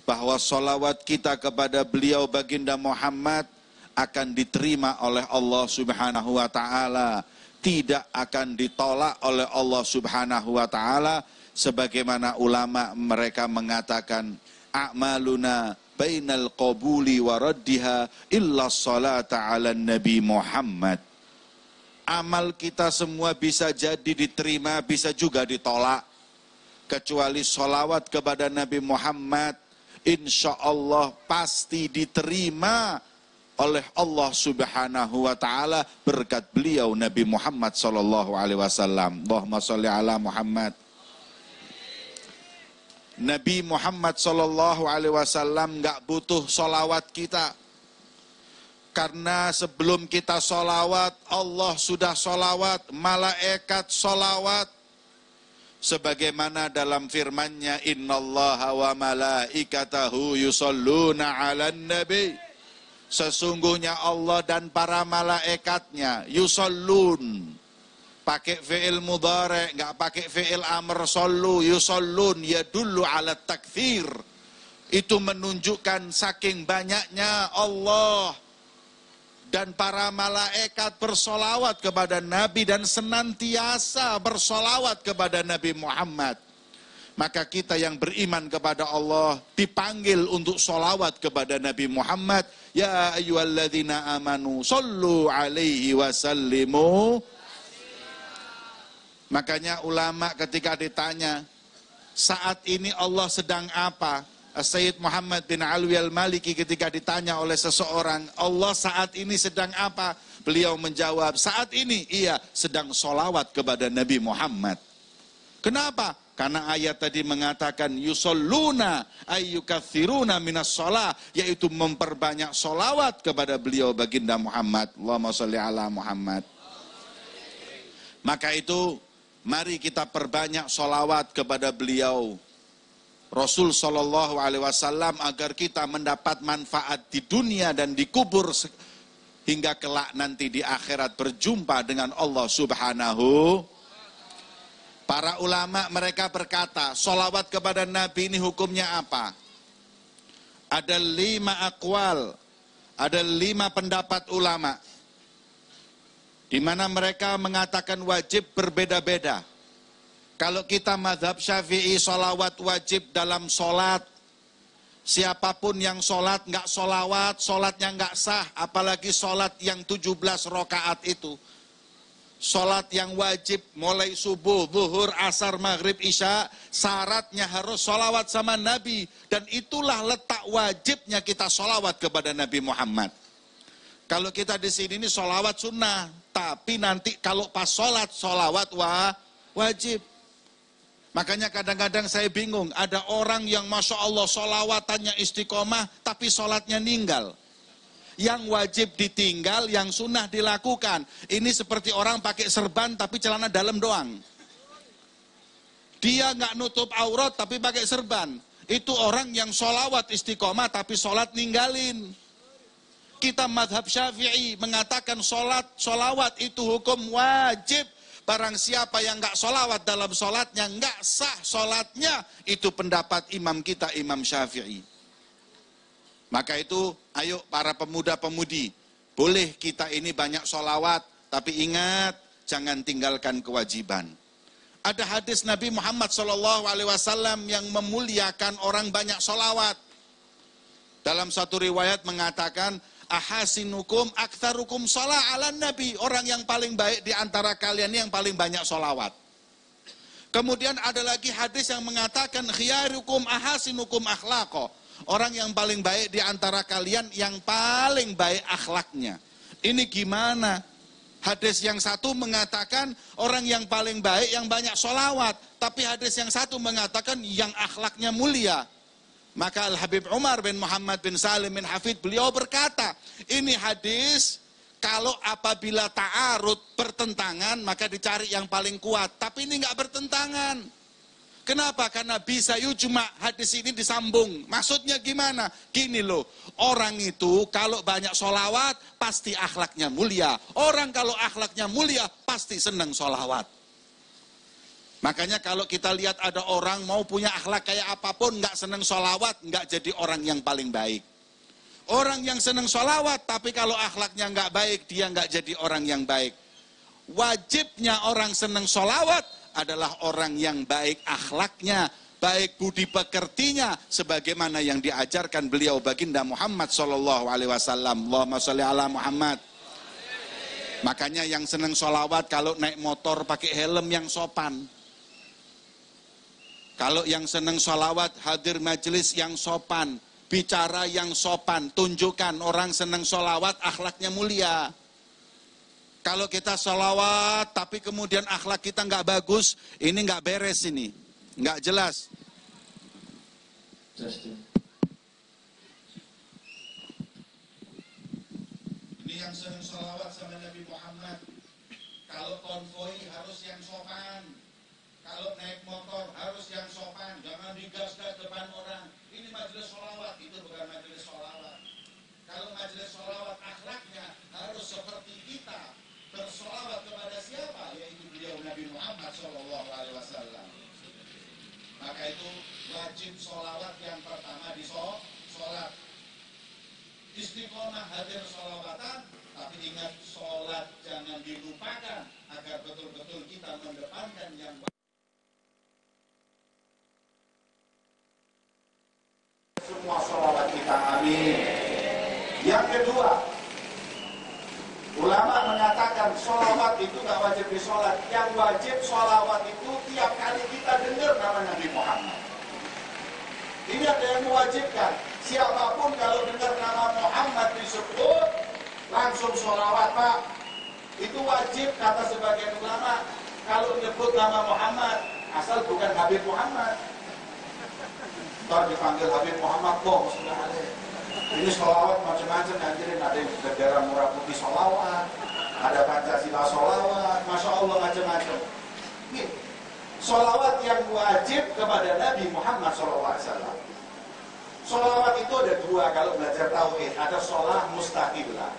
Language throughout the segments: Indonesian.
bahwa sholawat kita kepada beliau baginda Muhammad akan diterima oleh Allah Subhanahu wa ta'ala, tidak akan ditolak oleh Allah Subhanahu wa ta'ala, sebagaimana ulama mereka mengatakan a'maluna bainal qabuli wa raddiha illa salata ala Nabi Muhammad. Amal kita semua bisa jadi diterima, bisa juga ditolak, kecuali sholawat kepada Nabi Muhammad insya Allah pasti diterima oleh Allah Subhanahu wa ta'ala berkat beliau Nabi Muhammad sallallahu alaihi wasallam. Allahumma sholli ala Muhammad. Nabi Muhammad sallallahu alaihi wasallam enggak butuh sholawat kita, karena sebelum kita sholawat Allah sudah sholawat, malaikat sholawat. Sebagaimana dalam firman-Nya, innallaha wa malaikatahu yusholluna 'alan nabi. Sesungguhnya Allah dan para malaikatnya yusollun, pakai fi'il mudhari', enggak pakai fi'il amr. Sallu, yusollun yadullu 'ala takthir. Itu menunjukkan saking banyaknya Allah dan para malaikat bersolawat kepada Nabi dan senantiasa bersolawat kepada Nabi Muhammad. Maka kita yang beriman kepada Allah dipanggil untuk solawat kepada Nabi Muhammad. Ya ayyuhalladzina amanu sallu alaihi wasallimu. Makanya ulama ketika ditanya, saat ini Allah sedang apa? Sayyid Muhammad bin Alwi al-Maliki ketika ditanya oleh seseorang, Allah saat ini sedang apa? Beliau menjawab, saat ini iya sedang solawat kepada Nabi Muhammad. Kenapa? Karena ayat tadi mengatakan yusolluna ayyukathiruna minas sholah, yaitu memperbanyak solawat kepada beliau baginda Muhammad. Allahumma sholli ala Muhammad. Maka itu mari kita perbanyak solawat kepada beliau Rasul Shallallahu Alaihi Wasallam agar kita mendapat manfaat di dunia dan dikubur hingga kelak nanti di akhirat berjumpa dengan Allah Subhanahu. Para ulama mereka berkata, sholawat kepada Nabi ini hukumnya apa? Ada 5 aqwal, ada 5 pendapat ulama, di mana mereka mengatakan wajib berbeda-beda. Kalau kita mazhab Syafi'i, sholawat wajib dalam sholat. Siapapun yang sholat nggak sholawat, sholatnya nggak sah. Apalagi sholat yang 17 rakaat itu. Sholat yang wajib mulai subuh, zuhur, asar, maghrib, isya, syaratnya harus sholawat sama Nabi. Dan itulah letak wajibnya kita sholawat kepada Nabi Muhammad. Kalau kita di sini ini sholawat sunnah, tapi nanti kalau pas sholat, sholawat wajib. Makanya kadang-kadang saya bingung, ada orang yang Masya Allah sholawatannya istiqomah, tapi sholatnya ninggal. Yang wajib ditinggal, yang sunnah dilakukan. Ini seperti orang pakai serban, tapi celana dalam doang. Dia nggak nutup aurat, tapi pakai serban. Itu orang yang sholawat istiqomah, tapi sholat ninggalin. Kita madhab Syafi'i mengatakan sholawat itu hukum wajib. Barang siapa yang enggak sholawat dalam sholatnya, enggak sah sholatnya. Itu pendapat imam kita, Imam Syafi'i. Maka itu, ayo para pemuda-pemudi, boleh kita ini banyak sholawat, tapi ingat, jangan tinggalkan kewajiban. Ada hadis Nabi Muhammad SAW yang memuliakan orang banyak sholawat. Dalam satu riwayat mengatakan, ahasinukum aktsarukum sholah ala nabi. Orang yang paling baik di antara kalian yang paling banyak sholawat. Kemudian ada lagi hadis yang mengatakan khiyarukum ahasinukum akhlaqo. Orang yang paling baik di antara kalian yang paling baik akhlaknya. Ini gimana? Hadis yang satu mengatakan orang yang paling baik yang banyak sholawat. Tapi hadis yang satu mengatakan yang akhlaknya mulia. Maka Al-Habib Umar bin Muhammad bin Salim bin Hafid, beliau berkata, ini hadis kalau apabila ta'arud bertentangan, maka dicari yang paling kuat. Tapi ini enggak bertentangan. Kenapa? Karena bisa cuma hadis ini disambung. Maksudnya gimana? Gini loh, orang itu kalau banyak sholawat, pasti akhlaknya mulia. Orang kalau akhlaknya mulia, pasti senang sholawat. Makanya kalau kita lihat ada orang mau punya akhlak kayak apapun, nggak seneng sholawat, nggak jadi orang yang paling baik. Orang yang seneng sholawat, tapi kalau akhlaknya nggak baik, dia nggak jadi orang yang baik. Wajibnya orang seneng sholawat adalah orang yang baik akhlaknya, baik budi pekertinya, sebagaimana yang diajarkan beliau baginda Muhammad Sallallahu Alaihi Wasallam. Allahumma sholli ala Muhammad. Makanya yang seneng sholawat kalau naik motor pakai helm yang sopan. Kalau yang seneng sholawat hadir majelis yang sopan, bicara yang sopan, tunjukkan orang seneng sholawat akhlaknya mulia. Kalau kita sholawat tapi kemudian akhlak kita nggak bagus, ini nggak beres ini, nggak jelas. Ini yang seneng sholawat sama Nabi Muhammad. Kalau konvoi harus yang sopan. Kalau naik motor harus yang sopan, jangan digas-gas depan orang. Ini majelis sholawat, itu bukan majelis sholawat. Kalau majelis sholawat akhlaknya harus seperti kita bersholawat kepada siapa? Yaitu beliau Nabi Muhammad Sallallahu Alaihi Wasallam. Maka itu wajib sholawat yang pertama di sholat. Istiqomah hadir sholawatan, tapi ingat sholat jangan dilupakan agar betul-betul kita mendepankan yang semua sholawat kita, amin. Yang kedua, ulama mengatakan sholawat itu gak wajib disolat. Yang wajib sholawat itu tiap kali kita dengar nama Nabi Muhammad. Ini ada yang mewajibkan. Siapapun kalau dengar nama Muhammad disebut, langsung sholawat, Pak. Itu wajib, kata sebagian ulama. Kalau menyebut nama Muhammad, asal bukan Habib Muhammad. Ntar dipanggil Habib Muhammad, boh, sudah ada. Ini sholawat macam-macam, hadirin. Ada yang bendera merah putih sholawat, ada Pancasila sholawat, Masya Allah macam-macam. Sholawat yang wajib kepada Nabi Muhammad SAW. Sholawat itu ada dua kalau belajar tauhid. Ada sholat mustaqillah,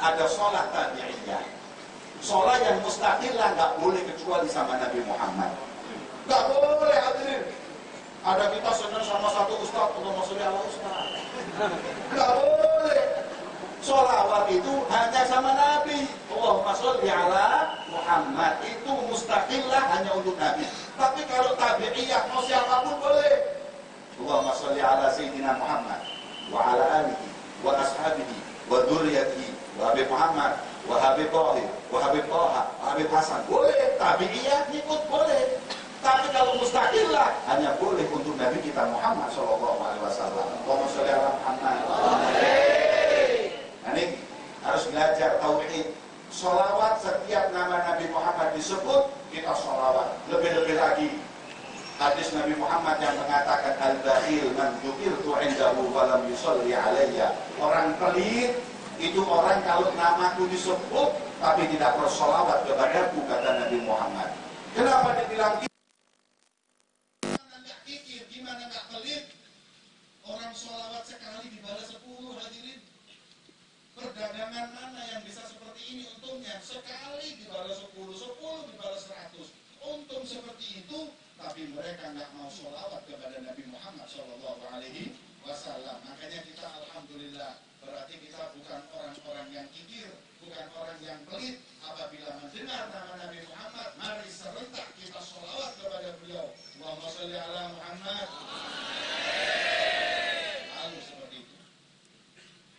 ada sholat tabi'iyah. Sholat yang mustaqillah nggak boleh kecuali sama Nabi Muhammad. Nggak boleh, hadirin. Ada kita senang sama satu ustaz untuk masuk ala ustaz. Nggak boleh. Sholawat itu hanya sama Nabi. Allahumma sholli ala Muhammad. Itu mustaqillah hanya untuk Nabi. Tapi kalau tabi'iyah mau siapapun boleh. Allahumma sholli ala Sayyidina Muhammad wa ala alihi wa ashabihi wa dzurriyyatihi wa Habib Muhammad wa Habib Tahir wa Habib Taha wa Habib Hasan. Boleh. Tabi'iyah ikut boleh. Tapi kalau mustaqillah hanya boleh untuk Nabi kita Muhammad Sallallahu Alaihi Wasallam. Allahumma sholli ala Muhammad. Nah, ini harus belajar tauhid. Sholawat setiap nama Nabi Muhammad disebut kita sholawat. Lebih-lebih lagi hadis Nabi Muhammad yang mengatakan al-bakhil man dzukirtu indahu wa lam yusalli alayya. Orang pelit itu orang kalau namaku disebut tapi tidak bersolawat kepadaku, kata Nabi Muhammad. Kenapa dibilang gimana nggak pelit? Orang sholawat sekali dibalas 10, hadirin. Perdagangan mana yang bisa seperti ini untungnya? Sekali dibalas 10, 10 dibalas 100. Untung seperti itu, tapi mereka nggak mau sholawat kepada Nabi Muhammad Sallallahu Alaihi Wasallam. Makanya kita alhamdulillah, berarti kita bukan orang-orang yang kikir, bukan orang yang pelit. Apabila mendengar nama Nabi Muhammad, mari serentak kita sholawat kepada beliau. Allahumma sholli ala Muhammad. Lalu seperti itu.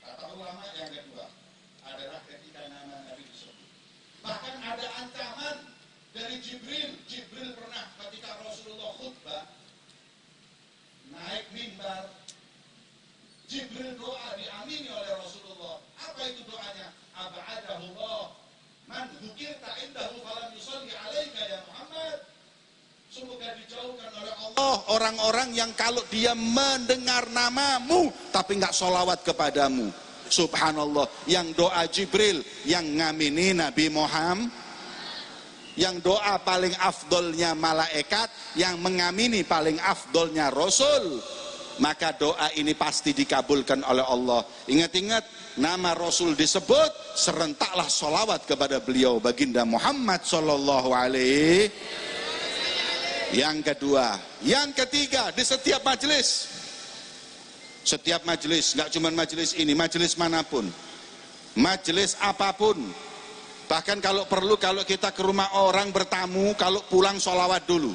Kata ulama yang kedua adalah ketika nama Nabi disebut. Bahkan ada ancaman dari Jibril. Jibril pernah ketika Rasulullah khutbah naik mimbar, Jibril doa diamini oleh Rasulullah. Apa itu doanya? Ab'adahullah man dzukirta indahu falam yusalli alaika ya Muhammad. Semoga dijauhkan oleh Allah orang-orang yang kalau dia mendengar namamu tapi nggak sholawat kepadamu. Subhanallah. Yang doa Jibril yang ngamini Nabi Muhammad, yang doa paling afdolnya malaikat, yang mengamini paling afdolnya Rasul, maka doa ini pasti dikabulkan oleh Allah. Ingat-ingat, nama Rasul disebut, serentaklah sholawat kepada beliau baginda Muhammad Sallallahu Alaihi. Yang kedua, yang ketiga, di setiap majelis. Setiap majelis, nggak cuma majelis ini, majelis manapun, majelis apapun. Bahkan kalau perlu, kalau kita ke rumah orang bertamu, kalau pulang sholawat dulu.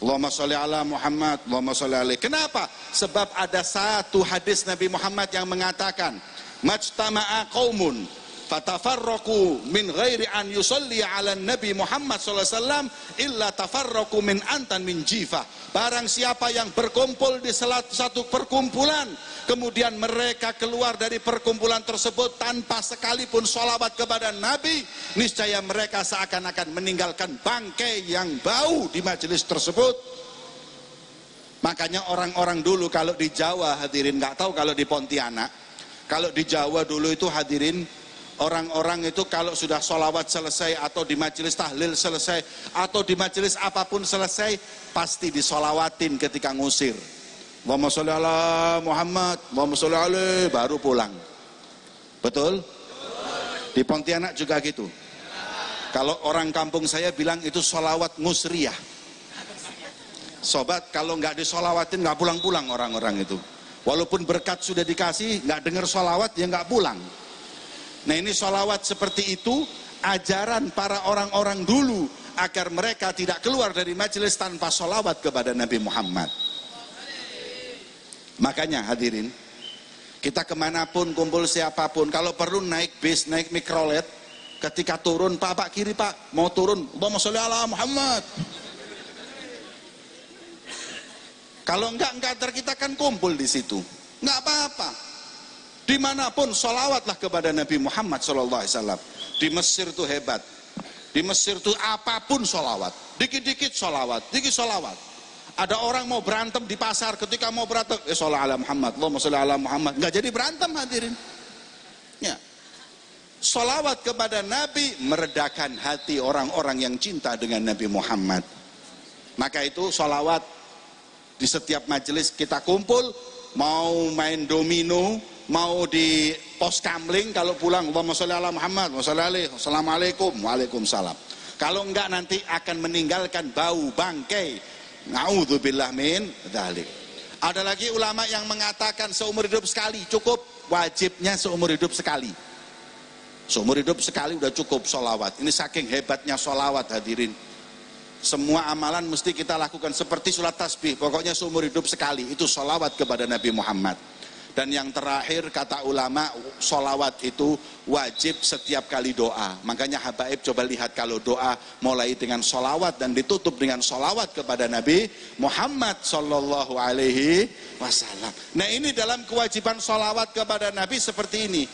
Allahumma sholli ala Muhammad, Allahumma sholli alaihi. Kenapa? Sebab ada satu hadis Nabi Muhammad yang mengatakan, majtama'a qaumun fatafarraqu min ghairi an yusalli ala Nabi Muhammad sallallahu alaihi wasallam illa tafarraqu min antan min jifah. Barang siapa yang berkumpul di satu perkumpulan, kemudian mereka keluar dari perkumpulan tersebut tanpa sekalipun sholawat kepada Nabi, niscaya mereka seakan-akan meninggalkan bangkai yang bau di majelis tersebut. Makanya orang-orang dulu kalau di Jawa, hadirin, nggak tahu kalau di Pontianak, kalau di Jawa dulu itu hadirin, orang-orang itu kalau sudah sholawat selesai atau di majelis tahlil selesai atau di majelis apapun selesai, pasti disolawatin ketika ngusir. Allahumma sholli ala Muhammad, Allahumma sholli alaihi, baru pulang. Betul? Di Pontianak juga gitu. Kalau orang kampung saya bilang itu sholawat ngusriyah. Sobat, kalau nggak disolawatin nggak pulang-pulang orang-orang itu. Walaupun berkat sudah dikasih, nggak dengar sholawat ya nggak pulang. Nah ini sholawat seperti itu, ajaran para orang-orang dulu agar mereka tidak keluar dari majelis tanpa sholawat kepada Nabi Muhammad. Makanya hadirin, kita kemanapun kumpul siapapun, kalau perlu naik bis, naik mikrolet, ketika turun, pak kiri pak, mau turun, Allahumma sholli ala Muhammad. Kalau enggak kita kan kumpul di situ, enggak apa-apa. Dimanapun sholawatlah kepada Nabi Muhammad SAW. Di Mesir tuh hebat. Di Mesir tuh apapun sholawat. Dikit-dikit sholawat, dikit sholawat. Ada orang mau berantem di pasar, ketika mau berantem, sholli ala Muhammad, Allahumma sholli ala Muhammad. Nggak jadi berantem hadirin. Ya. Sholawat kepada Nabi meredakan hati orang-orang yang cinta dengan Nabi Muhammad. Maka itu sholawat di setiap majelis kita kumpul, mau main domino, mau di pos kamling, kalau pulang Allahumma sholli ala Muhammad wa sholli alaihi, assalamualaikum, waalaikumsalam. Kalau enggak nanti akan meninggalkan bau bangkai. Na'udzubillah min dzalik. Ada lagi ulama yang mengatakan seumur hidup sekali cukup, wajibnya seumur hidup sekali. Seumur hidup sekali udah cukup sholawat. Ini saking hebatnya sholawat hadirin. Semua amalan mesti kita lakukan seperti sholat tasbih, pokoknya seumur hidup sekali, itu sholawat kepada Nabi Muhammad. Dan yang terakhir kata ulama, sholawat itu wajib setiap kali doa. Makanya habaib coba lihat kalau doa mulai dengan sholawat dan ditutup dengan sholawat kepada Nabi Muhammad Sallallahu Alaihi Wasallam. Nah ini dalam kewajiban sholawat kepada Nabi seperti ini.